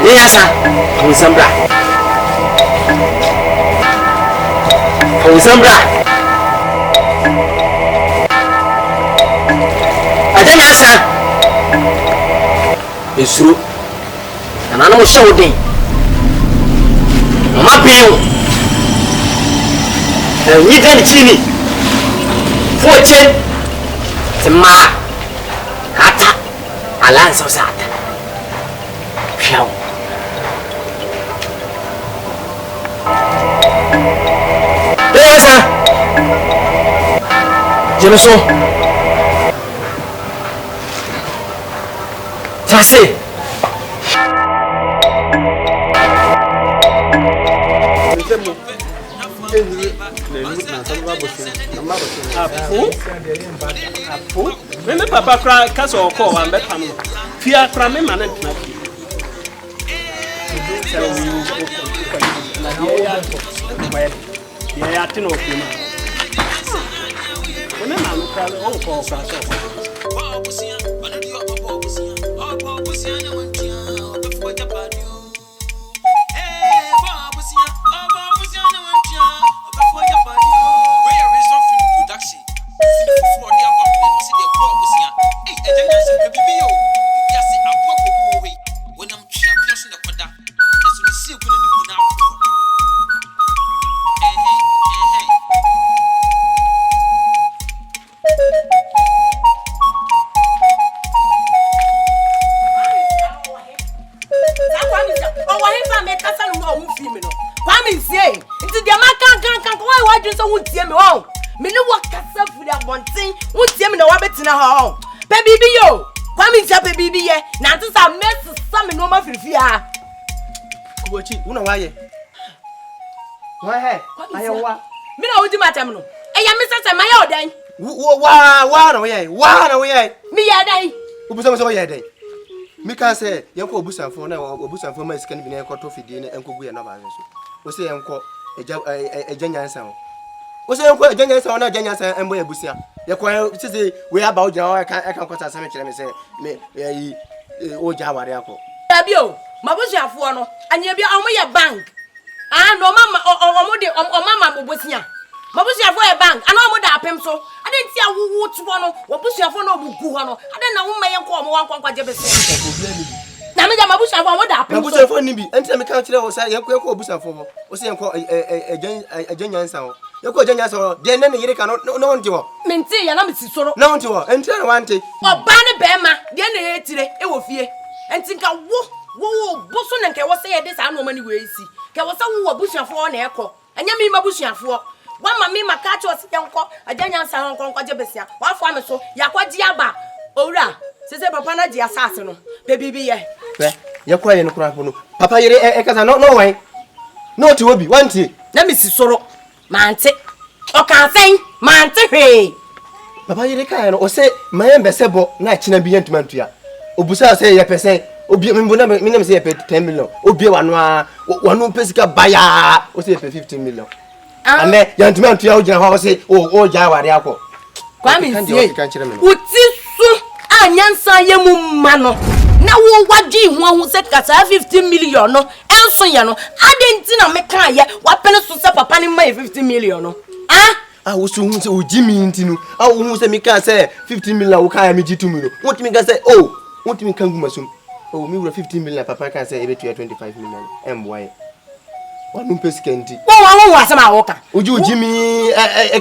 NYANSA, Onsambra. Onsambra. NYANSA. Esuru. Na no show den. Mama pin. Ni den chini. Fortune. Tma. Hata. Alanso sata. Piao. NYANSA. Jemeso. Tase. Apo. Me papa kra kasa okọ wa mbeta no. Fia kra me ma na tna. Ya tino okuma. Ona na no kra onko kra so. Baby yo, kwami ntia baby ye. Na ntisa mess some no ma firifia. Kubochi, una waye. Wa he, ayewa. Me na odi matam no. Eya me sese ma ya odan. Wa na waye. Wa na waye. Me ya dan. Obusa so waye dan. Me kan say yenko obusanfo na obusanfo ma sika ni bi na yenko to fidie na enko gu ye na ba so. O say yenko eja nyansa o. O say yenko eja nyansa o na eja nyansa embo ebusia. Ye kwa sisi we aba ogina o kan kwata asem kire me say me yi oja ware akọ. Abi o, mabusuafo no, anya bia omo ye bank. Ah no mama omo de mama bobosia. Mabusuafo ye bank, ana omo da apem so. Ade ntia wo tuo no, wabusuafo no obugu ho no. Ade na wo maye nko omo wankwankwa je bese. Na me ja mabusuafo omo da apem so. Mabusuafo ni bi, enti me kan kire o say yenko obusuafo o say yenko eja nyansa o. Yeko janya so de ne yire ka no wonte wo menti ya na meti soro na wonte wo enti na wante oba ne be ma de ne yetire e wo fie enti nka wo boso ne nke wo se ye de sa no mani we isi ke wo se wo busuafo na ekọ anya mi mabusuafo wa ma mi maka cha o se yenko ajanya nsa ho nkonko je besia wa afo ame so yakwaji aba owura sese papa na ji asase no be bibi ye yeko ye no kura no papa yire e kasa no wan no ti obi wante na mesi soro Mante. O kan sen, mante hwe. Papa yire kan no o se mayen besebo na china bi yentuma ntua. Obusa se ye pese, obi mbona me se ye pe 10 million. Obi wanu pesika baya, o se ye pe 15 million. Ane yentuma ntua o gina ho o se o ja ware akọ. Kwa mi sie. Uti su anyansa ye mu ma no. Na wo wagi ho se kasa 15 million no. Enso ye no. Ade na me kan ye, wa pene so se papa ni ma 15 million no. Wo so hu se o jimi ntinu. Wo hu se mi kan se 15 million wo kan mi jitu mi no. Wonti mi kan se wonti mi kan gu masum. Mi wura 15 million papa kan se e be 25 million. Emboy. Wanu pesika nti. Wo asema awoka. Oji ojimi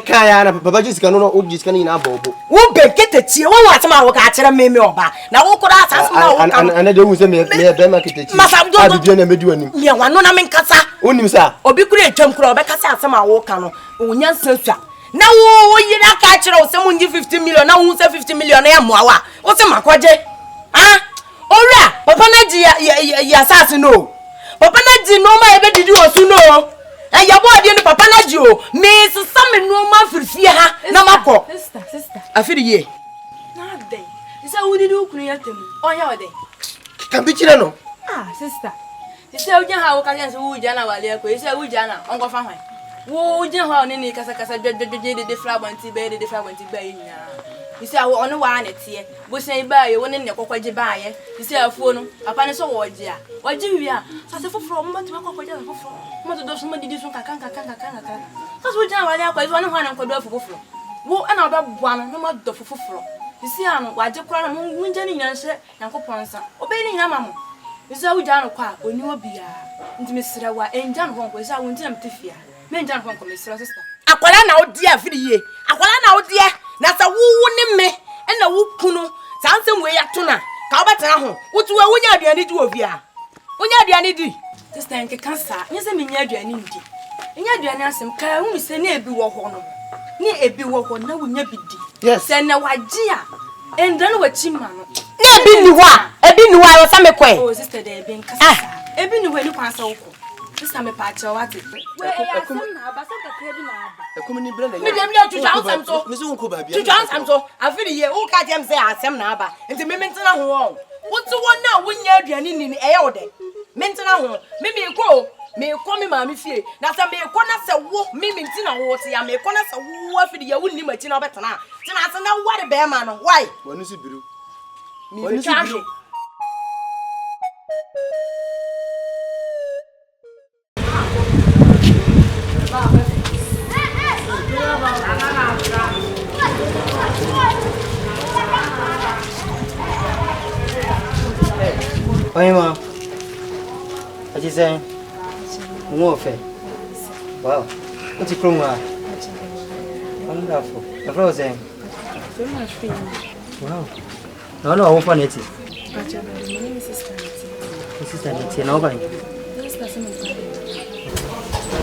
kan ya na papa jisika no oji sika ni na bobo. Wo bekete tie wo asema awoka akere meme oba. Na wo koda asase na awoka. Ana de hu se me be market chi. Abibia na medu anim. Me wano na menkasa. Onim sa. Obi kure etwam kura obekasa asema awoka no. Onyansa sua. Na wo yira ka akere wo se mu ngi 15 million na wo se 15 million na ya moawa. Wo se makwaje. Ora papa na ji ya asase no. Papa na ji no ma ebe didi osu no. Yabo ade ni papa na ji o. Me sesa me no ma firfie ha na makọ. Sister. Afiri ye. Na dey. Isa wudi do kunu yatem. Onya ode. Kan bi kire no. Sister. Isa uja ha wo kanya so uja na wale ko. Isa uja na ongo fa hwan. Wo uja ha oni ni kasa de fragment be nya. You see, I want to want it here. We say by you when in your cockage buy it. You see, a phone, a pan so what, dear. What do you are? So I from what to a cockage for. What to do somebody do some can't. That's what I was one and could do for floor. Wo and about one, no more do for floor. You see, I'm what you cry among winning answer and coupons. Obeying your mamma. You saw we down a car when you will be into Mr. Wa and John Hong was I won't tell him to fear. Men John Hong, Mr. Sister. Aquala now, dear, for the year. Aquala now, dear. That's a woo me and a woo puno. Something way at tuna. Cabataho. What do I want you to do of ya? When you are the this time, cancer. Yes, I mean, you're doing it. And you're doing some car, we say near be walk on. Near a be walk on, no, we never did. Yes, and now I dear. And then what Chimman. Na bi ni ho a wasa me kwen. Oh sister dey bin kasa. E bi ni ho ni kwansa wo. Sister me pa cha wate. We ya sam na ba sam kakra bi na aba. E kom ni brand na. Me dem le tutu ansam so. Me so nko ba bia. Tutu ansam so. Afi ni ye wo ka dem say asem na aba. Enti me mentina ho won. Wo ti won na wo nya aduane ni e ye wo de. Mentina ho. Me ko me ma me fie. Na se me ko na se wo me mentina ho te ya me ko na se wo afi ni ye wo ni machi na obetana. Tina ase na wo de be ma no. Why? Wonu si biru. Me can't. Oi, ma. What you saying? More fair. Wow. What's your chroma? Wonderful. The floor saying. Very much free. Wow. No, I won't find it. My name is Sister Nettie. Sister Nettie, nobody. This person is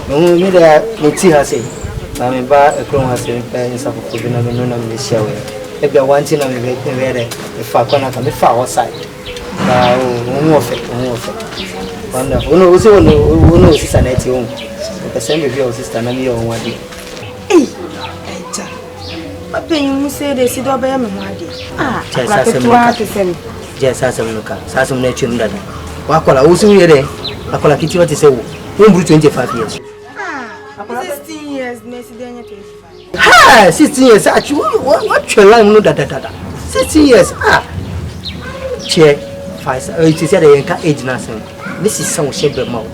No, me there, no tea has it. I'm a chroma saying, parents of a food, and I'm in the shower. If you're wanting, I'm ready. If I can't be far outside. More fair. Wonderful. No, we know Sister Nettie home. The same with your sister, and me on one day. you say they see the baby. Just as a look, Sassum nature that. Wakola, also here, I call a kitty what is a woman 25 years. 16 years, Messi 25. Ha! 16 years, actually, what your line know that 16 years, chair, 5, it is at the age nothing. This is some shape of mouth.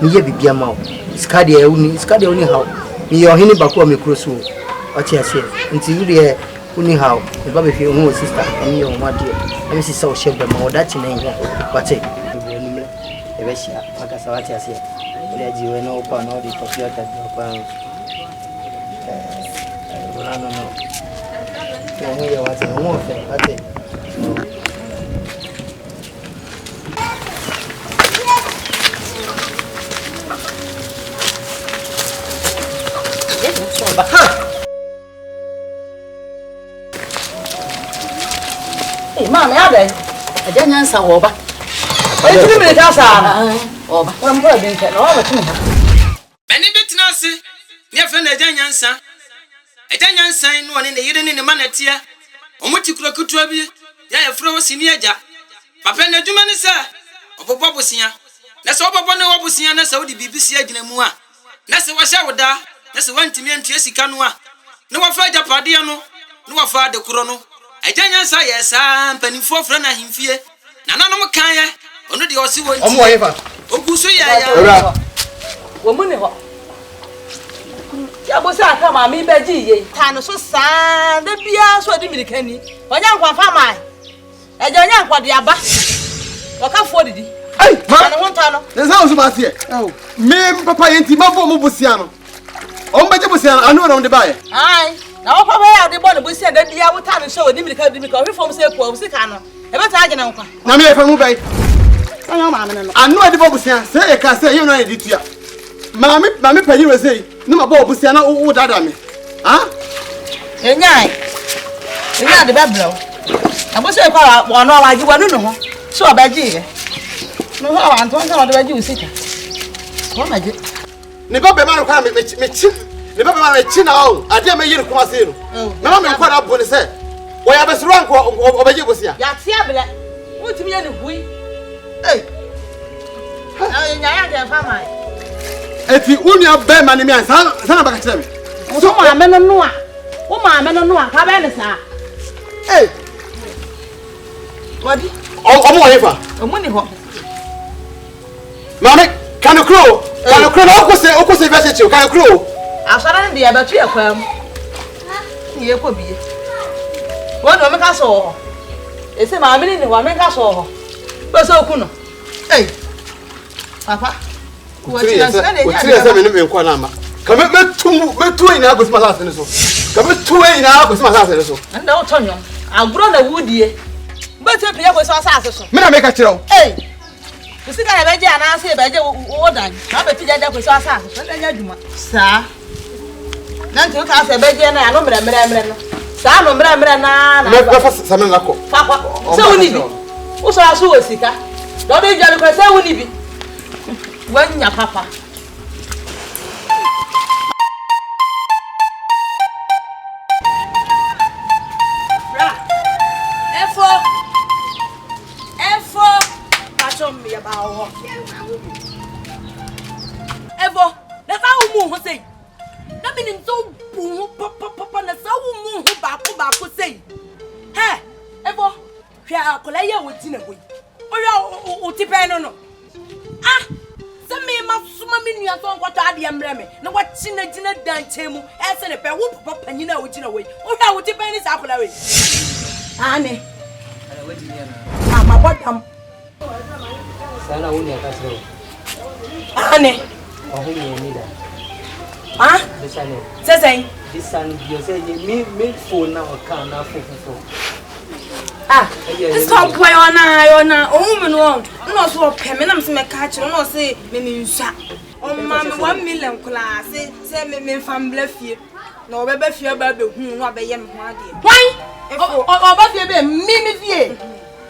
Me be a mouth. Scadia only how. Me your henny back on me cross. What you say? Until you only how the baby for your sister and me on what dear. Let me see so shape of mouth that in here. What's it? The best, like I saw what you say. Let you know upon all the popular I don't know. You what's a more thing. What's it? Hey, Mama, how are you? I don't answer over. What do you mean, Tassa? Over. I'm going to tell all of you. Many bit nurse, near friend NYANSA. NYANSA, one in the hidden in the manetia. On what you could be, ya frozen senior. Papa and the German, sir, of a Bobosia. That's all Papa no Bobosia, that's how the BBC again. That's what I would die. That's one to me and Tracy Canua. No afraid of Padiano, no afraid of Corono. I don't answer yes, I'm penny for friend of him fear. Nana no Kaya, only the Ossie won't. Oh, Gusuya, woman. Yabosa kama mi beji ye. Tano so san de bia so de mi kani. Onya nkwa fa mai. Eje onya nkwa de aba. Waka fo didi. Hey, ma. Na wonta no. Nza wo so ba tie. Me papa yenti ma bo mo busia no. On beje busia no anu na on de bae. Ai. Na wo papa ya de bo no busia de bia wo tano so de mi kani mi ka hwe fom se ko sika no. E beta age na nkwa. Na me e fa mu bai. Onya ma me no. Anu ade bo busia se e ka se you no e ditua. Mami panyi we say no ma bo busia na wo dada me. Ha? Enyai. Enya de beblo. Aboso e kwa wo no wa giwa no ho. So obaji ye. No ho wa anton kan o de baji usika. Ko ma je. Ne ba be ma no kwa me chi. Ne ba be ma chi na o. Ade me yiri kwa se no. Na ma me kwa na bo ne se. Wo ya be sro anko obaji busia. Ya ti abele. Wo timi ye ne hui. Eh. Enya ya de fa mai. Eti unia be ma ne mi ansa na ba ka kire me. So ma me no a. Wo ma me no a ka be ne sa. Hey. What? Omo wherever. Money ho. Mama, can you crow? Can you crow? Oko say verse you. Can you crow? Asara ndi abatu yakwam. Ye ko biye. Won do me ka so. Ese ma amini ni wa me ka so ho. Be so ku no. Hey. Papa. What you say? What you say me nko na ma. Ka me ina go sma sase ne so. Ka me tu ina go sma sase ne so. Nda o tonyo. Agro na wudie. But you pay go so sase so. Me na make a kire. Hey. You see ka be je ana se be je wo dan. Na be ti je ko so sase so. Na adwuma. Sa. Nanti ka se be je na ya no mre no. Sa no mre na. Me fa sa me na ko. Papa. Se woni bi. Wo so aso wo sika. Do be jale ko se woni bi. Wanya papa. Evo, that's how we move, say. That means so boom, papa, that's how we move back, say. Hey, Evo, we are collier with dinner. Or no. Ah, some me must summon your song what I am reme. No, what dinner dance him as a pair whoop up and you know which in a way. Or how would depend is apple away. Annie, Mama, what Sana uni akasema. Ane. Wahuni yenida. Ah? Bisane. Sasa. Bisane you say me phone na wakana fofofo. Ah. This come boy ona ohun no. No so pe me na me se me ka kire no say me ni nsa. O ma me 1 million kula say me family fie. Na obeba fie ba be hu no obeye me ho ade. Why? Oba fie be me fie.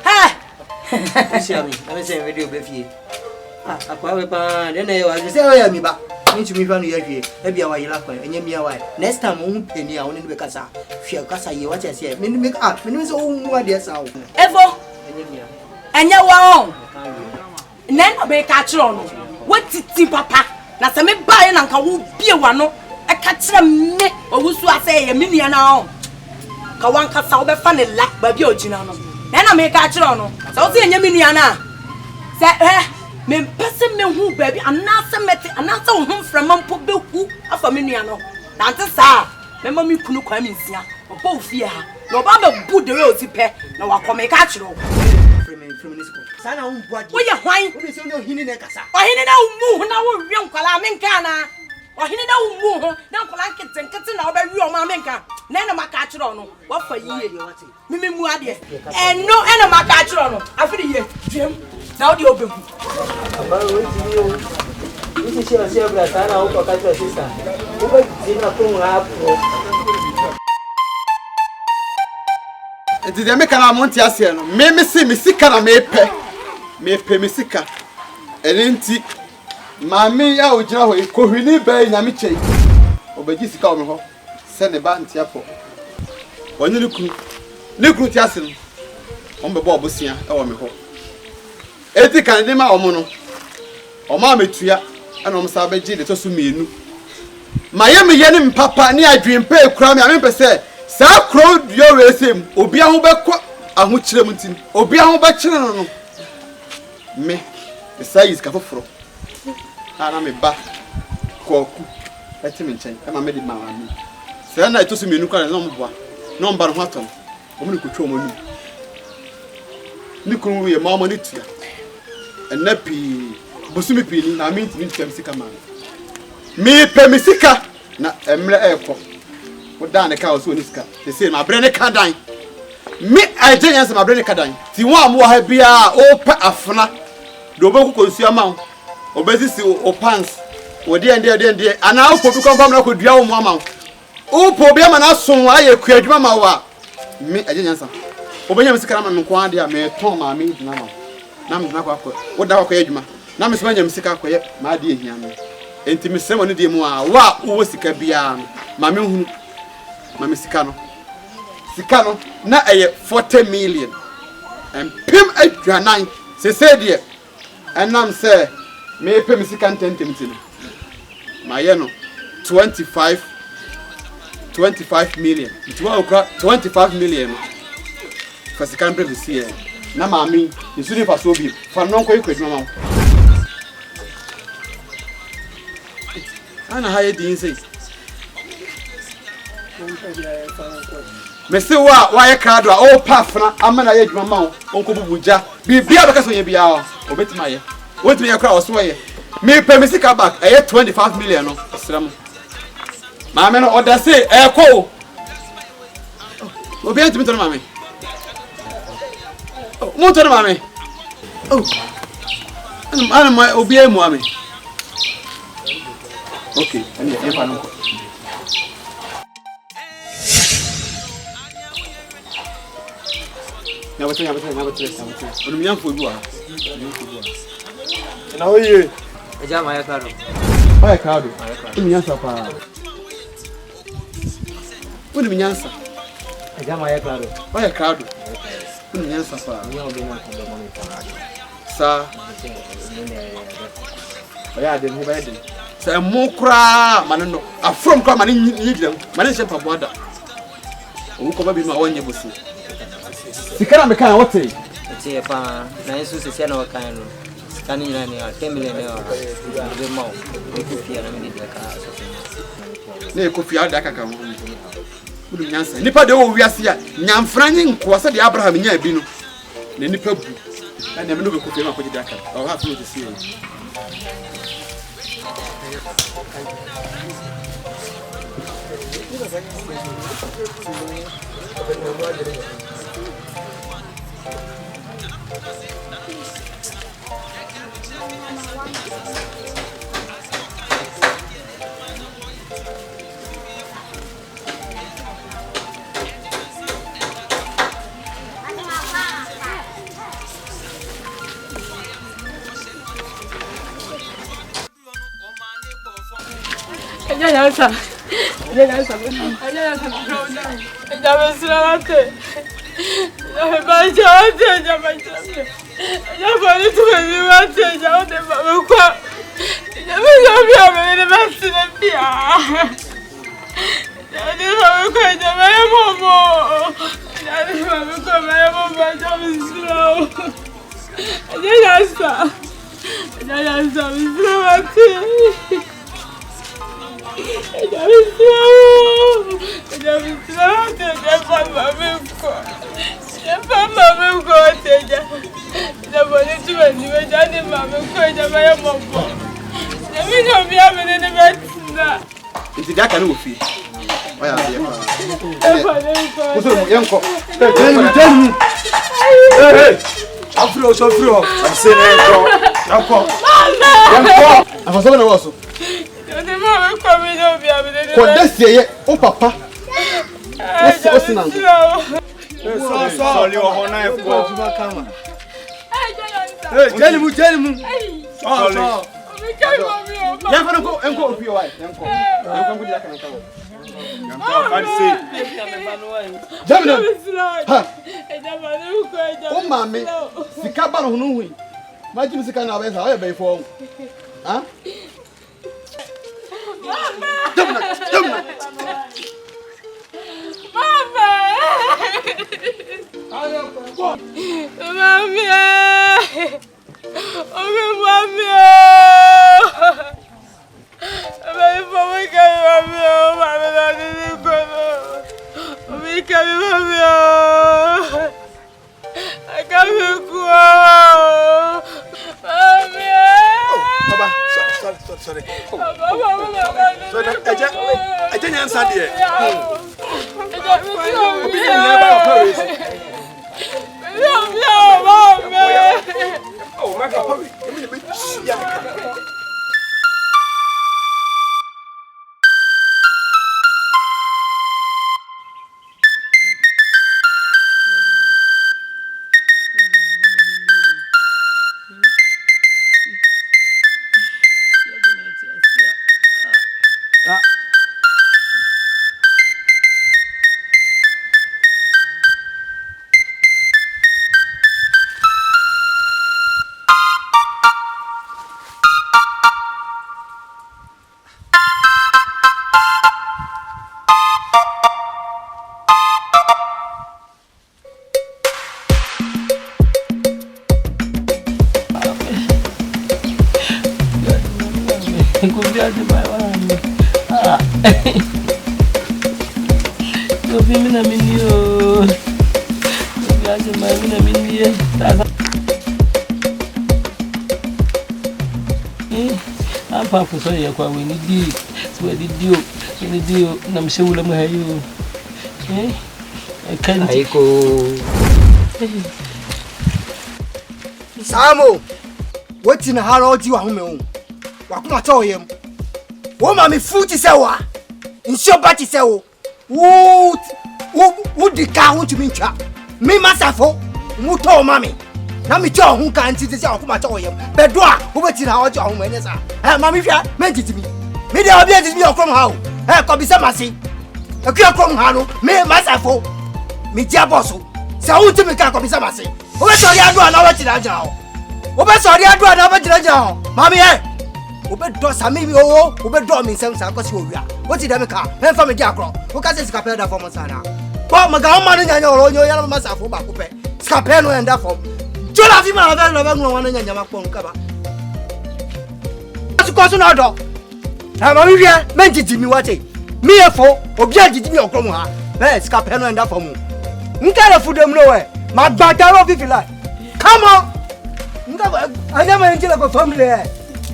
Ha. Siami, na say video be fie. Ah, akwa we pa, den e wa say o ya mi ba. Me tumi fa no ya fie. E bia wa yila kwa, enye mi ya wa. Next time o peni a woni be kasa. Hwe kasa ye wa chese. Me ni me ah, me ni so o mu ade sa wo. Evo. Enye mi ya. Enye wa on. Nen obe ka kire no. Wetiti papa. Na se me ba ye na nka wo bie wa no. E ka kire me owusu ase ye me nua na on. Ka wan kasa wo be fa ne la ba bia ogina no. Na me ka kire no. So se enye me nua na. Se me pese me hu baby anase mete anase wo hu frama mpo behu afa me nua no. Na nte sa me ma me kunu kwa me nsia. Oba ofie ha. Na oba me bu de we otipe na wakome ka kire wo. Sana un boadi. Wo ye hwan? Wo se no hini ne kasa. Ohine na wo mu na wo wi nkwala menka na. Ohine na wo mu ho na nkwala nkete na wo ba wi o ma menka. Na na maka kire no. Wo fa yiye me mu ade. Eno na maka kire no. Afiri ye. Dwem. Na wo de obehu. Aba wo ti yo. Wo se se bra sana wo ka kire sister. Wo ba ti na ko hapo. Enti de me kana monti ase no. Me sika na me pe sika. Enti mami ya ogina ho kohwini ba nyame chei. Obaji sika o me ho. Se ne ba ntia po. Wonye ne kunu ti ase no. On be bo obosia e wo me ho. Eti kan de ma omo no. Omo ametua ana omo sa ba ji de to so mienu. Maye me ye ne mpapa ne adwempa ekura me ame pese sa kro dio resem obi aho bekọ aho kirem ntin obi aho be kire no me say is ka foforo ana me ba koku etimi nchen e ma me di ma wa mi se na etosu menu kwa no mboa no mba no haton omo ni kotwa omo ni kunu ye ma omo ni tua enapi bosumi pi ni na mi ntimi ntem sika ma mi pe mi sika na emre ekọ Oda ne ka oso ni sika. They say my brain ka dan. Me AGYA my brain ka dan. Ti won am wo ha bia o pa afuna. Do be ku konsu ama wo. Obesisi o pants. O de ana o po bi kon fam na ko dua wo mu ama wo. O po bi ama na so aye ku adwuma ma wo a. Me AGYA. Obenya me sika na me nko ade a me ton ma me dina ma. Na me dina kwa ko. Wo da kwa adwuma. Na me so nya me sika kwa ye ma ade ehia me. Enti me sema no de mu a wa wo sika bia ma me hunu Mami sikano na 40 million and pim adwanan se de enam se me pem sika ntentemtino ma ye no 25 million it wa okra 25 million First camp this year. Na mami, you should have so be. For non ko ikwe mama. Ana haye din say. Me say wa ye crowd o paf na amana ye dwuma ma onko bubuja. Bibia beka so ye bia o obetima ye. Wetimi ye crowd so ye. Me pay me sika back 25 million no. Sram. Mama no order say ko. Obi antimi to mama. Mo to mama. Ana ma obi emu ame. Okay, ani e fa no. Ya bete. Onu mian fo duwa. Na oye. Eja ma ya claro. Oya crowd. Onu mian sa pa. Onu mian sa. Eja ma ya claro. Oya crowd. Onu mian sa pa. Ni obi na ko mo ni pa. Sa Oya de mu ba de. Sa mo kra manno afrom kra man nyigidam man nche pa boda o ko ba bi ma wonye bosi sikara me kan wote Ti pa na Yesu se sia na wakan no. Kan ni na ni 10 million na de ma o. E ku fia na me de ka so. na ko fi ada kaka ho budu nyansa nipa de wo wiase a nyamfra nyi nko se de Abraham nya bi no na nipa bu na me no be ko fi ma ko de aka o ha fo de sie NYANSA. Iti daka no fi oya be pa Muso yenko hey afro I'm saying yenko afaso na woso ko desie ye o papa o sinan So le ho na e ko tuma kama. Jeni mu. So. Yanko go enko opi wai yanko ngudi aka nka wo Yanko kan say. Jamina ha o mame sika ba no hunu hui ma jimi sika na ba sa o ye be fo ha Jamina Sorry. So eja nyansa de. Obi ni ba o Paris. Oh, my God. Could be at my one. No women, I mean, you. I mean, I'm powerful, so you're quite winning. Where did you? I'm sure we'll have you. I can't go. Samo, what's in a hard you are home? What come I tell him? Woman, me food is our in shop, but is our would the car want to mean trap? Me, myself, who told mommy? Now me tell who can't see the sound of my toy. Bedwa, who went in our home when it's a mammy meant it to me. Me, the obvious is me from how. I could be some massy. A clear from Hano, me, myself, me, Jabosu. So, to me, can't be some massy. What's all you do another Tinaja? What's all you do another Tinaja? Mammy, Obedo Sami, oh, Obedo me some Sarkosia. What's it, America? And from a Jacro, who can say Scapella from Masana? But my government and your young master for Bakupe, Scapello and that form. Jola Fima, I don't know one in Yamakon cover. What's the cause of order? I'm a meant it to me what it. Me a foe, objected me or Cromha. Let's Scapello and that form. Nkara food them nowhere. My battle if you like. Come on. I never enter a family.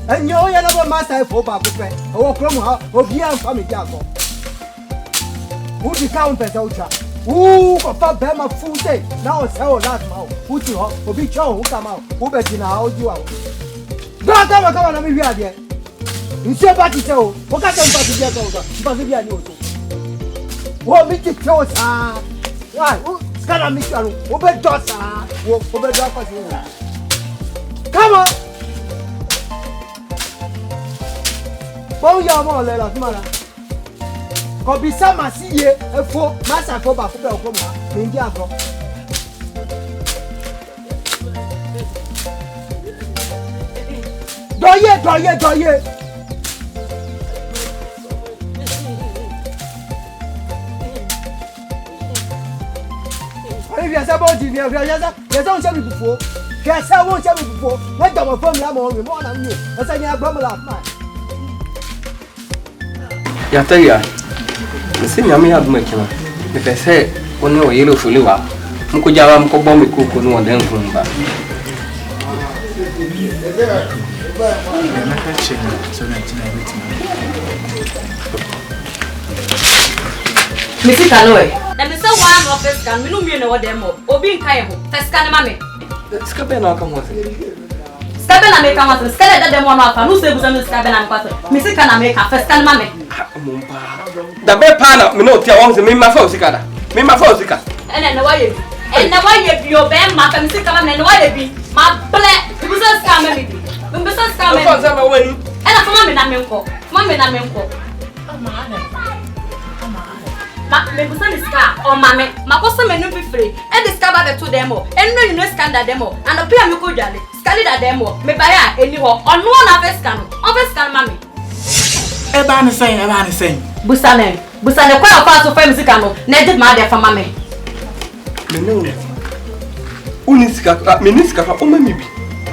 And you never master for Bakupe. Or Cromha, or Bian family Jago. Who the countess ultra? Who papa Bema food day? Now sell last mouth. Who to her? Who be chow who come out? Who bet in how you are? Don't come on, I'm here. You say about it, so what can you do? But if you are new, what make it close? Why? Who's gonna make you over Dossa? Over Dossa? Come on! Oh, you're more or less, mother. Could be some massy a four master for Bakuba from India. Doye. If you are about to be a realizer, you don't tell me before. Yes, I won't tell me before. What the phone Lamon more than you? As I have bubble up, man. Yataya, the same Yami had making. If I say, when you were yellow for Lua, Mukujawa Mkobomi cook on one then from back. Missy Kaloy. Let me say one of this can we know what demo or being Kayaho. First can mammy. Scabena come with Scabena make a master, scale that demo off and who says I'm Scabena and Missy can make a first can mammy. The best panel, me not tell me my Fosicada. Me my Fosica. And then why you your band map and sick and why you be my black business coming. Business coming. And I'm coming at me. Mammy, I'm me busan is car or mammy. My person may not be free. And discover the two demo. And no, you know, scan that demo. And appear me go jolly. Scan that demo. Me buy anywhere. On one of us scan. Of scan, mammy. Eban is saying. Busane, quite a part of famous cano. Netted my dear for mammy. Uniska, Miniska, or maybe.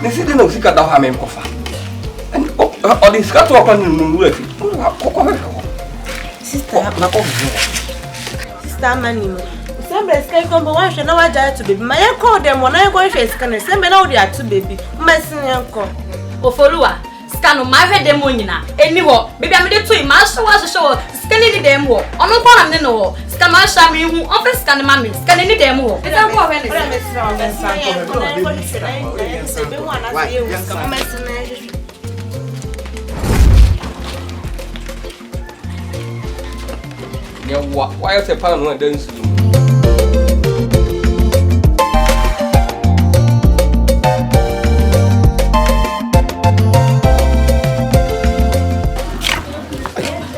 They say they know Sika Daham Kofa. And all this cat walk on the Sister Mani. Somebody can come one should know I died to baby. My call them when I go to scan and send me out there to baby. My senior call. Ofolua, scan my head demonina. Anywhere, baby, I'm the twin. Master was a show. Scanning the demo. On no one and no. Scan my shammy who offers scan mammy. Scanning the demo. It's a war when it's wrong and why is a pan when dance?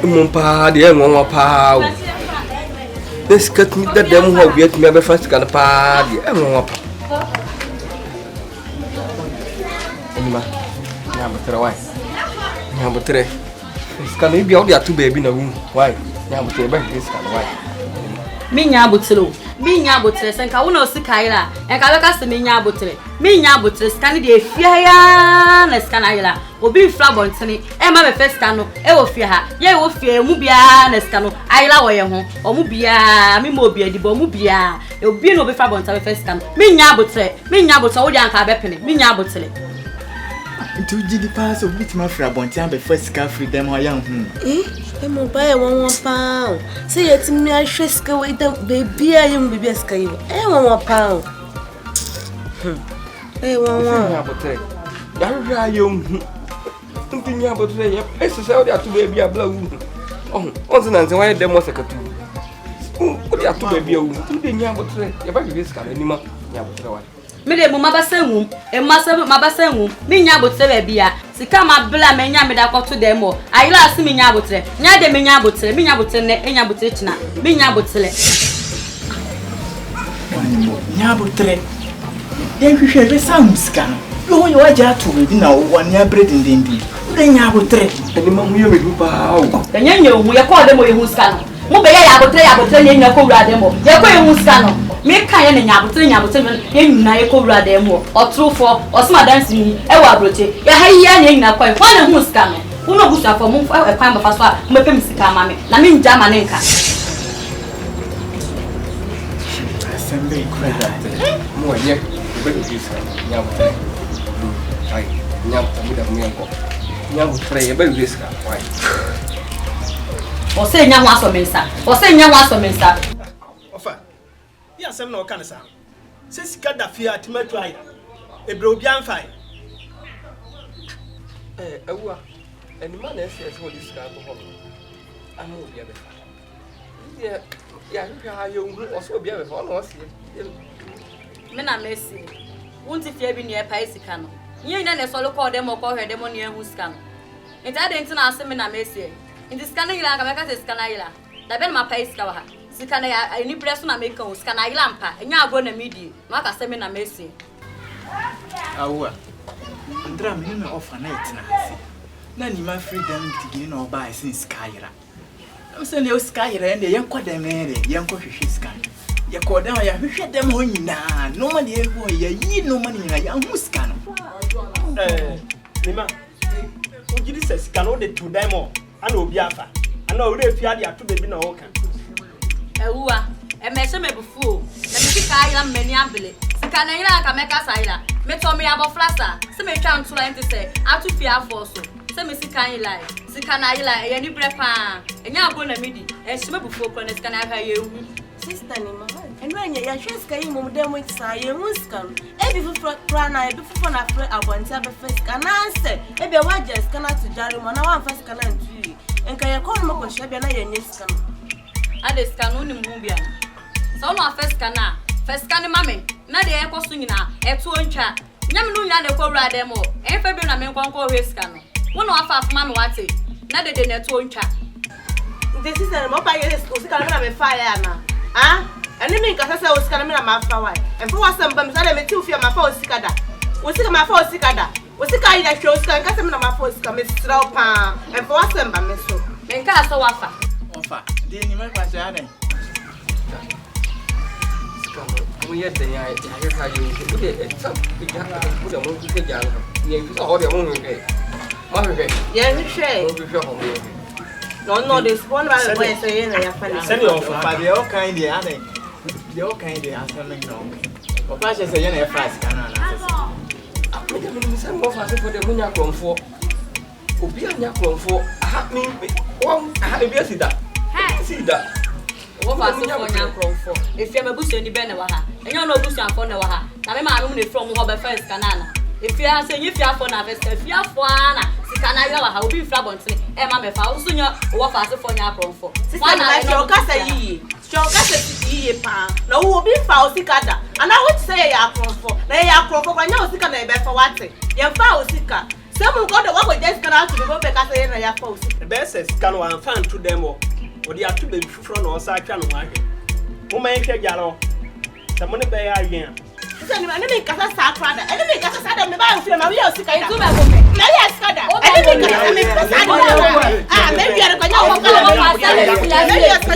Mumpa, the young one power. Let's cut me that them who get me ever first can party. I'm up. Number wife. Number 3. Can you be out there to baby in a room? Why? This kind of Minya Butulu. Minya botre senka wona osikaira enka beka se minya botre skani de efia ya na skana ira obi fra bontene e ma be first no e wo fia ha ye wo fia mu bia na skano ayira wo ye ho o mu bia mi mo bia di bo mu bia obi no be fra bonta be first no minya botre wo di anka be pene minya botre nti ugidi pass obi tima fra bonta be first ka free dem ho ya hu e mo ba e won pa se ye timi ahwe ska we dem baby ayem baby ska yi e won pa e won nya botre ya hwe ayom nti nya botre ya ese se o dia to baby abla wu on se nan se wa dem sekatu o dia to baby wu nti nya botre ya ba baby ska ni ma nya botre wa me de mo mabasanwu e mabasanwu me nya botre ba bia sika ma bla me nya me da kwato dem mo ayira ase me nya botre nya de me nya botre ne enya botre china me nya botre den hwehwe be sound ska no yo waja to be na wo nya bread ndindi de nya botre eni ma mu ye me du pa o enya nya hu ye ko de mo ye hu ska no mo be ya botre nya ko wura de mo ye ko ye hu ska no me kan ye ne nya botre ye nyina ye ko wura de mo otrofo osma dance ni e wa broche ya ha ya ne nyina ko ho na hu ska no uno busa fo mo e kwan ba fa so a mo pe misika ma me na me nja ma ne nka sembe kwada mo ye be du ska nya botre ai nya botre da mo yanko nya botre ye be du ska wai o se nya ho aso mensa ofa ya asem na o kan sa se sika da fia timatu ai ebre obi anfai awua eni ma na ese so dis ka ho amu obi abe ya hwehwe ha yo hu oso obi abe ho na o sie me na mesi wonti fia bi ne e pa sika no nye nya na so lo ko dem ko hwe dem ne hu sika no nta de ntina ase me na mesi nti sika na yira ka me ka se sika na yira da be na pa sika wa ha sika na ya eni preso na me ka o sika na yira mpa nya agro na medi ma ka se me na mesi awa ndra me na offer na etina hasi na ni ma freedom digini na oba ese skyra o se ne o skyra ne yen kwa dem ne yen kwa hwehwe sky ye ko dem ya hwehwe dem ho nyina no ma ne ego ya yi no ma ne nyina ya hu sky no nima ugidi se sika no de to dem ana obi afa ana ore fi ade ato bebi na wo kan ewua e me se me bufu na me sika ayira mmani abele sika na yira ka me ka sayira me to me aboflasa se me twa ntula enti se atu fi afo so se me sika yila sika na yila e ni brepa enya abo na medi e se me bufu ko na sika na ha ye hu sister ni ma enu anya ya hweska yi mum dem itsa ye hu ska no e bi fufra na e bi fufra na fre abonti abe fiska na anse e bi wa jeska na to jare mo na wa fiska na ntui enka ye ko no ko hwe bi na ye nyeska no ade ska no ni mu bia so no fiska ni mame na de e ko so nyina e to ntwa nyam no nya na ko wura dem o e fa bi na me nkonko hweska no wo no afa afuma me wate na de na to ntwa the sister mo pa ye ska na me fa ya na eni mi nka sasa osika na me na mafa wai emfo wasamba mi sala me ti ofia mafa osika da osika yi da hwe osika nka se me na mafa osika me sira opa emfo wasamba me so me nka so wafa de ni ma kwa sha na ska mo ye de ya ha yo o de sam bi ja o de mo ku ja ni fi so ho de mo hwe ma hwe ye hwe ho no this one by the way say na ya fa ni send your offer fa de o kind de ane de o kind de asem no o pa che say na e fast kana na me me se mo fa se for de mo nya kromfo obi anya kromfo aha mi won aha e bi asida sida wo fa se for nya kromfo efia mabusu ni be ne wa ha enya no obusu afo ne wa ha na me ma me ne from ho be first kana na efia se nyi fia afo na first efia afo ana sika na ya wa ha obi fra bontene e ma me fa wo so nya wo fa se for nya kromfo sister na show kasa yi pa na wo obi fa osika da ana wo say ya kromfo na ya kromfo kwa nya osika na e be fa wate ye fa osika se mu ko do wa go just kana to be be kasa ye na ya fa osika be se sika no an fan to dem o odi ato be fufuro na o sa atwa no ahwe mo man hwe jalo se mo ne be ya yen Send me any casa sacrada. Any casa sada me buy film. We are sick. I do my Skada. Maybe you are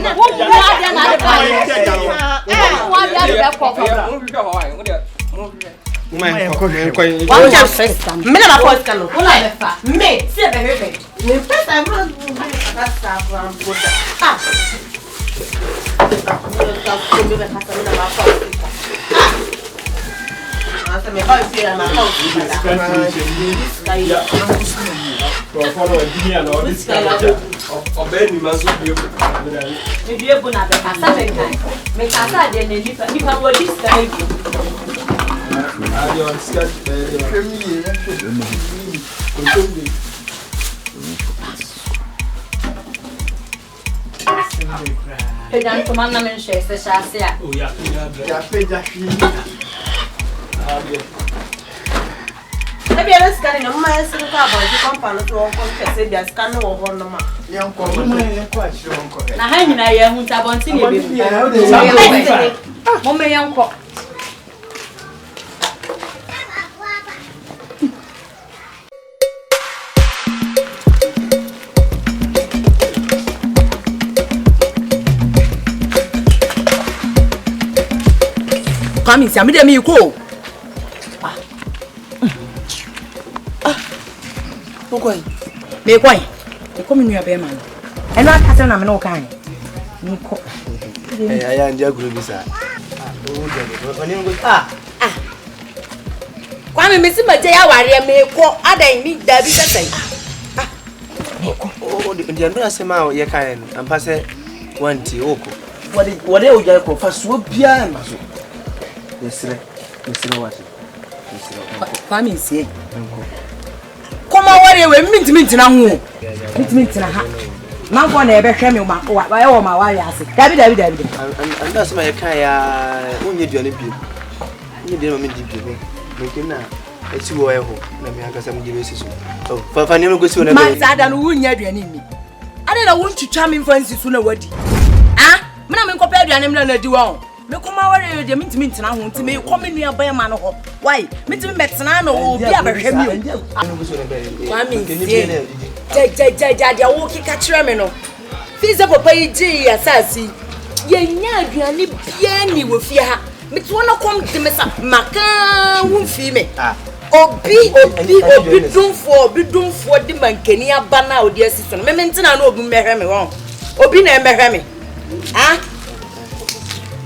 going Maybe I was scanning a man to the car, but you can't find a strong confess. They are scanning or one of my young woman. Quite sure. Now, hanging I am with a bonting. Mama, young cock. Come in, Sammy, me go. Me kwai. E komi nua be man. E no akase na me no kan. Ni ko. Ya ndia guru bisa. Kwa me mesi maje ya ware me ko adan ni da bi sesai. Ndia ndo asema ye kan ampa se wanti oko. Wode oja ko fa so bia ma so. Yesire wati. Kwa me nsie. Kumawood we mint na hu. Mint na ha. Manfo na ebe hwe me ma wa ye wo ma wa ya ase. Dabi. Anda asema ye kan ya onye duane bi. Onye de no me di bi. Mekina eti wo ye ho na me akasa me di besi so. Oh, fa ne me gosi wo na be. Man sada no wunya duane mi. Ade na won twitwa me fansi so na wadi. Ah, me na me nkopa aduane me na di wo. Me Kumawood de mint na hu nti me komi nua ban ma no ho. Why? Me ti me metena na obi abehwe mi o. Kwami nsie. Ja wo kika kire me no. Fiza papa yi ji asasi. Ye nya aduane bia ni wo fie ha. Me ti wona kom de me sa maka wo fi me. Obi dumfo de mankani aba na odi asiso no. Me mentena na obi mehwe me won. Obi na mehwe me. Ah?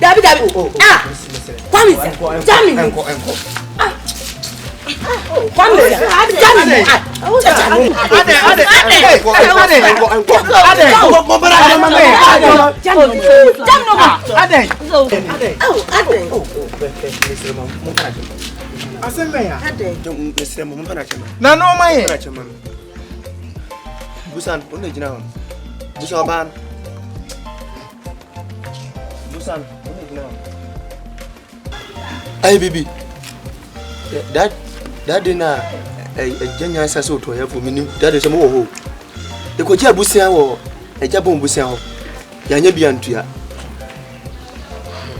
Dabi. Ah. Kwami se. Jami. Ah. Kwami. Jami. Hey baby, that dinner, Janya says to her for me. That is a more. The Koja Busia or a Jabon Busia, Yanyabian to ya.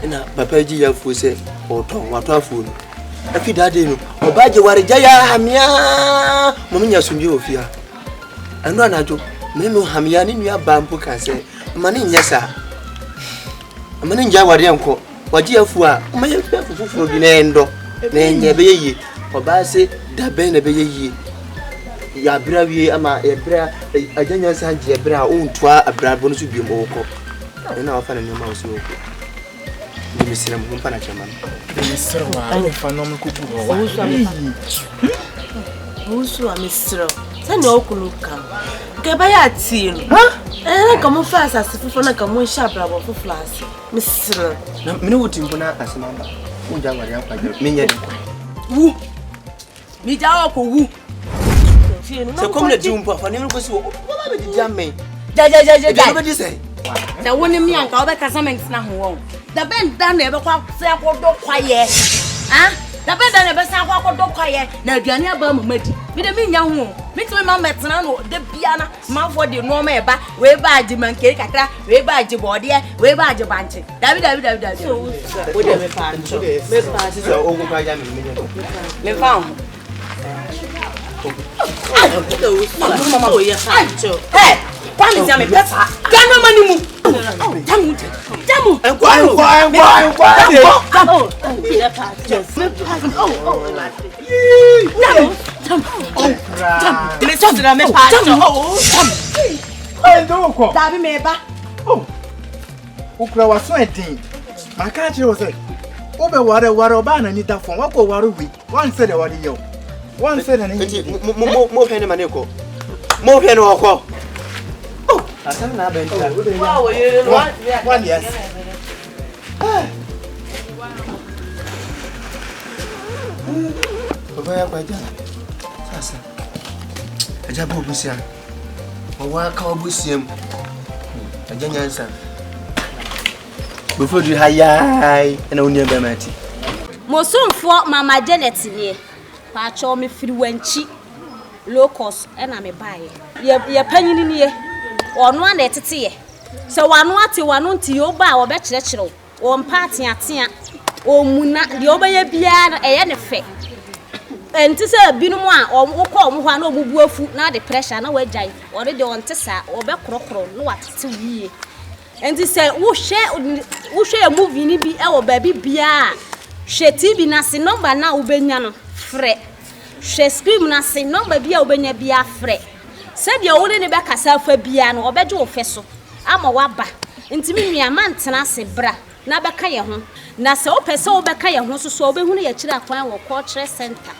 And Papa Gia Fuse or Tom, what a fool. I feel that day, or Baja Warjaya Hamia, Mamma Sunjo Fia. And one I do, Menu Hamiani, your bamboo can say, Money, yes, sir. A man in Jawarianko. Wajia fuwa umaye fufu binendo nenye beyi obase da ben na beyi ya bra wie ama ya bra ajanya sanje bra ontwa abra bono su biem oko na wafa na nyoma osi oko ni misira mu mpa na chama ni misira wa afa no mkubu wa Usu a misira sani okuluka gaba ya ti no na kamo fast asifufo na kamo shabra bo fuflasi misira na mini wutimbo na asimamba unja wari akwa menya wu mi jawo ko wu se komle jumpo fa nemi ko si wo ba be jamme ja ba di say da woni mi anka obe casament na ho won da ben da na ebe kwa se akodo kwaye ah da ben da na ebe se akodo kwaye na aduane aba mamadi mi de mi nya ho Me to my metna no the piano, man for the normal eba, way by the man cake, way by the body, way by the bunch. David. So, what do we find? So, over by them. Me found. Oh, yes, hey, one is a better. Can money move? Jamu, and Baba kwaja. Sasa. Aja bo busia. Wa ka obusiem. Aja nyansa. Before you hayai na unia be mati. Mosomfo mama Janet nie. Pa cho me firi wanchi. Locus na me bae. Ye panyini nie. Ono na etete ye. Se wano ate wano nti yo ba wo be kyerɛkyerɛw. Wo mpa ateatea. O muna de obeye bia na eye ne fe. Enti se binom a wokɔ omo hwa na obubu afu na de pressure na wagyan. Ore de onte sa obe korokoro no watete wiye. Enti se wo hwe movie ni bi e wo ba bi bia. Hwe TV na se number na obenya no frɛ. Hwe screen na se number bia obenya bia frɛ. Se bia wo ne be kasa fa bia no obegye wo fɛ so. Ama waba. Enti mi nua man tena se bra na beka ye ho. Na se wo pese wo beka ye ho so obehu ne ye kira kwan wo cultural center.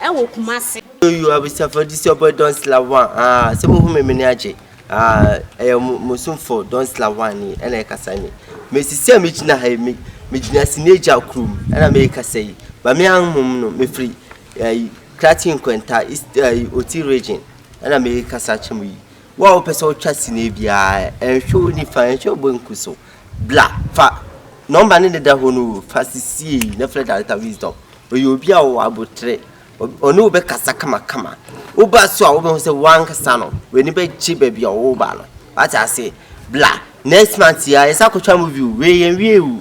E wo Kumase. You have suffered this your boy don't slawan. Some who me age. Musumfo don't slawan ni ena kasa ni. Me sisi me china ha me gina sineja krum ena me kasa yi. Ba me anhum no me free Kratin Kwenta is Oti region ena me kasa chemu yi. Wa wo pese wo twa sine bia show ni financial bonkuso. Bla fa number ni da ho no fa sisi na fred data wisdom. Oyo bia wo abotre onu be kasa kama uba so a wo be say wan kasa no we ni be chi ba bia wo ba no what I say bla next month ya isa ko twa movie we yen wu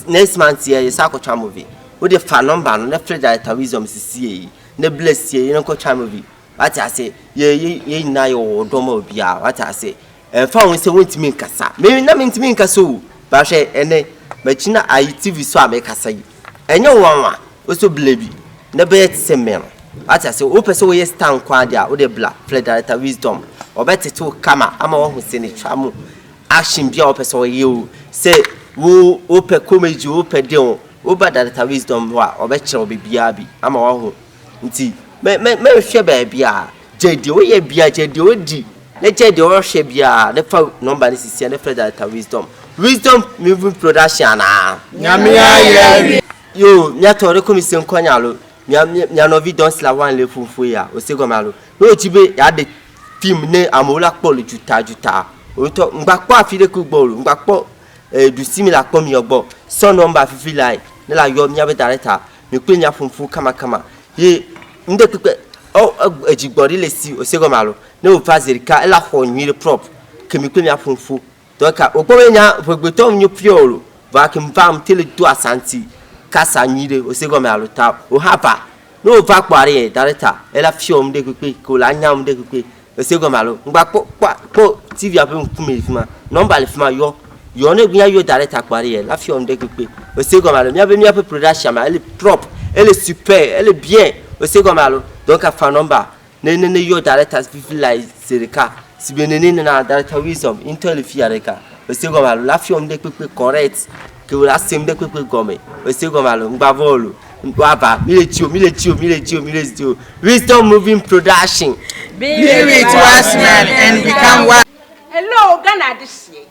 next month ya isa ko twa movie wo de fa number no na fred data wisdom sisi yi na bless ye no ko twa movie what I say ye na yo do ma bia what I say fa won say wontimi kasa me na mentimi kasa o ba hwe ene machina ITV so a me kasa yi enye wanwa o so blebi na be semem ati say o pese wo ye stand kwa dia o de bla fle director wisdom o betete o kama ama wo hu se ne twamu action bia o pese wo ye o say wo o pe comedy o pe de o ba director wisdom wa o be kire o bia bi ama wo hu nti me hwe ba bia jedi o ye bia jedi o di na jedi o hwe bia na fa number ni sisi na fle director wisdom moving production na nyame aye yo nyatore commission kwanyalo nya novi don slawan le funfu ya o segomalo no tibe ya de team ne amola polo juta o to ngbapo afide ku gboro ngbapo du similar kom yogbo so number fifi line ne la yo nya be director me pe nya funfu kama ye nde pepe o ejigbori le si o segomalo ne o fazerika ela ho nwire prop ke me pe nya funfu doka o gbo nya fogbetom nyu piolo vacuum vam tele do asanti kasa nyire o segomalo ta o hapa no va kware director ela fiom de pepe ko la nyam de pepe o segomalo ngba po TV apem kume fima number le fima yo ne gnya yo director kware la fiom de pepe o segomalo mia be mia pe production ma elle propre elle est super elle est bien o segomalo donc a fa number ne yo director feel like serika si benene na director wisdom intel fiareka o segomalo la fiom de pepe correct que la sim de pepe gome o segomalo ngba volo Baba, militio. Wisdom moving production. Be with us, man, and become one. Hello, Ghana this year.